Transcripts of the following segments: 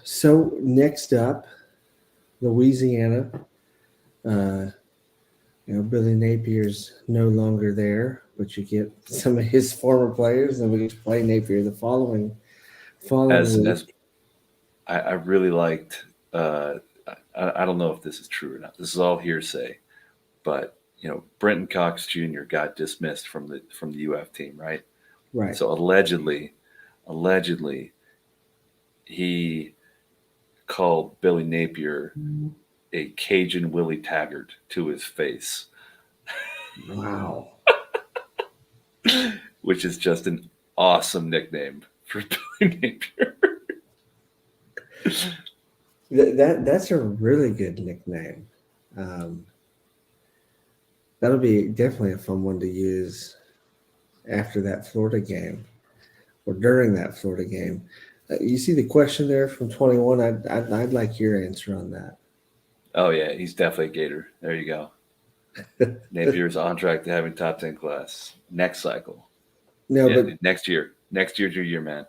So next up, Louisiana. Billy Napier's no longer there, but you get some of his former players, and we get to play Napier the following As week. I really liked. I don't know if this is true or not. This is all hearsay, but Brenton Cox Jr. got dismissed from the UF team, right? Right. So allegedly, he called Billy Napier a Cajun Willie Taggart to his face, Wow. which is just an awesome nickname for Billy Napier. That's a really good nickname. Um, that'll be definitely a fun one to use after that Florida game or during that Florida game. You see the question there from 21. I'd like your answer on Oh yeah, he's definitely a Gator. There you go. that. Napier's on track to having top 10 class next cycle. No, Yeah, but next year. Next year's your year, man.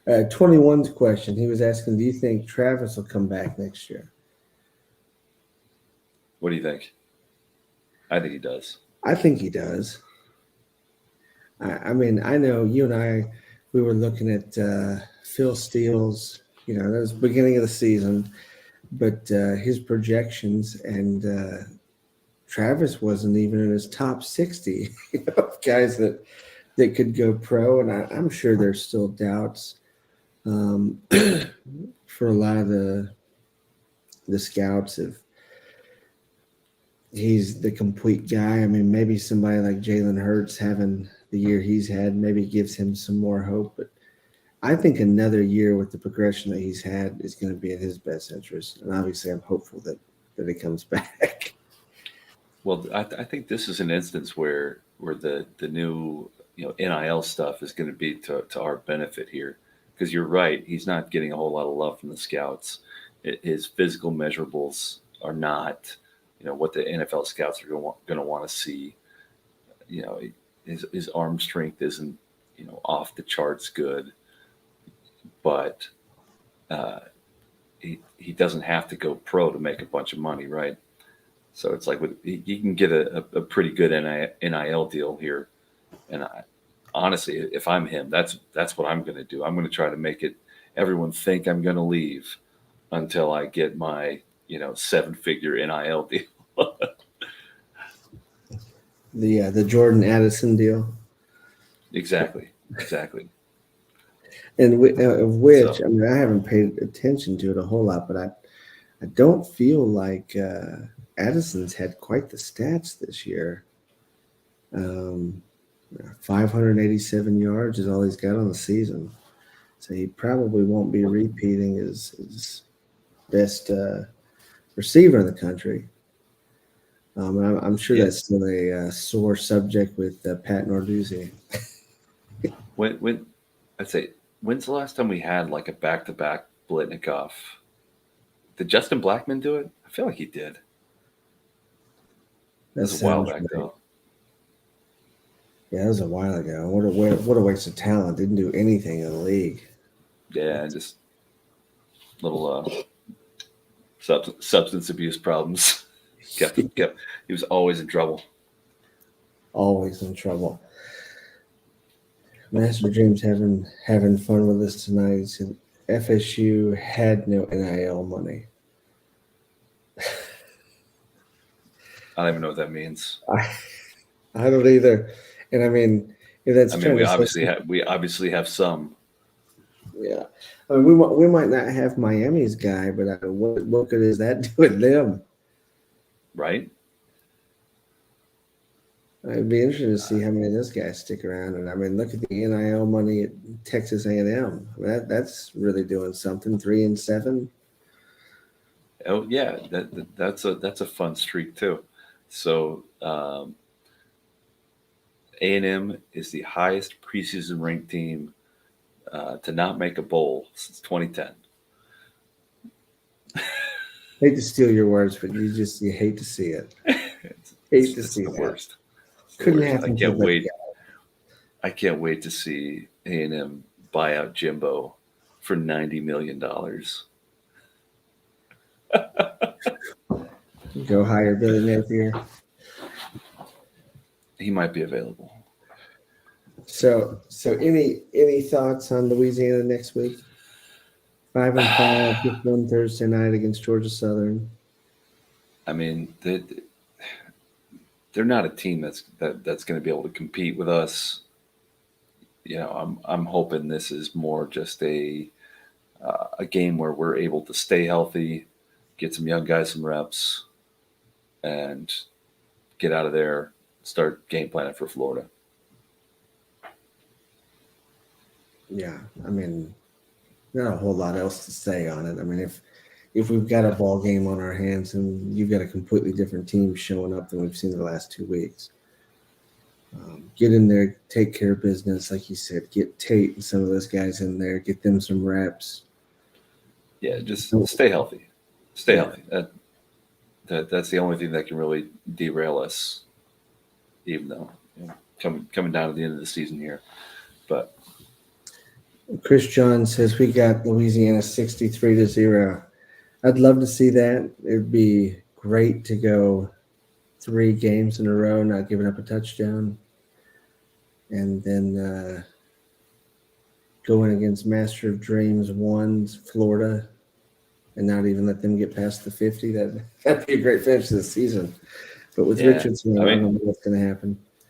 21's question, he was asking, do you think Travis will come back next year? What do you think? I think he does. I think he does. I mean, I know you and we were looking at Phil Steele's, that was beginning of the season, but his projections and Travis wasn't even in his top 60, guys that could go pro. And I'm sure there's still doubts um, for a lot of the scouts if he's the complete guy. I mean, maybe somebody like Jalen Hurts having the year he's had maybe gives him some more hope. But I think another year with the progression that he's had is going to be in his best interest. And obviously, I'm hopeful that he comes back. Well, I think this is an instance where the new NIL stuff is going to be to our benefit here, because you're right, he's not getting a whole lot of love from the scouts. His physical measurables are not what the NFL scouts are going to want to see. You know, his arm strength isn't off the charts good, but uh, he doesn't have to go pro to make a bunch of money, right? So it's like he can get a pretty good NIL deal here. And honestly, if I'm him, that's what I'm going to do. I'm going to try to make it everyone think I'm going to leave until I get my 7-figure NIL deal. The Jordan Addison deal, Exactly. and of So which I mean I haven't paid attention to it a whole lot, but I don't feel like Addison's had quite the stats this year. Um, 587 yards is all he's got on the season, so he probably won't be repeating his best receiver in the country. I'm sure yeah, that's still a sore subject with Pat Narduzzi. when I'd say when's the last time we had like a back-to-back Blitnikoff? Did Justin Blackman do it? I feel like he did. It That was a while sounds back right. though. Yeah, that was a while ago. What a waste of talent. Didn't do anything in the league. Yeah, just little substance abuse problems. kept. He was always in trouble. Always in trouble. Master James having fun with us tonight. He said FSU had no NIL money. I don't even know what that means. I don't either. And I mean, if that's I mean, trying to say we obviously have some, yeah. I mean, we might not have Miami's guy, but what good is that doing them? right? It'd be interesting to see Uh, how many of those guys stick around. And I mean, look at the NIL money at Texas A&M. I mean, that's really doing something. 3-7. oh yeah, that's a fun streak too. So A&M is the highest preseason ranked team to not make a bowl since 2010. Hate to steal your words, but you hate to see it. Hate to It's see the that. worst. It's the Couldn't worst. happen to a better guy. I can't wait to see A&M buy out Jimbo for $90 million. Go hire Billy Napier. He might be available. So any thoughts on Louisiana next week? 5-5, just one Thursday night against Georgia Southern. I mean, they're not a team that's going to be able to compete with us. You know, I'm hoping this is more just a game where we're able to stay healthy, get some young guys some reps, and get out of there, start game planning for Florida. Yeah, I mean, not a whole lot else to say on it. I mean, if we've got a ball game on our hands and you've got a completely different team showing up than we've seen the last 2 weeks, get in there, take care of business, like you said. Get Tate and some of those guys in there, get them some reps. Yeah, just stay healthy. Stay healthy. That's the only thing that can really derail us, even though coming down to the end of the season here. But Chris John says we got Louisiana 63-0. I'd love to see that. It'd be great to go 3 games in a row, not giving up a touchdown, and then going against Master of Dreams 1's Florida, and not even let them get past the 50. That'd be a great finish to the season. But with Richardson, I don't know what's going to happen.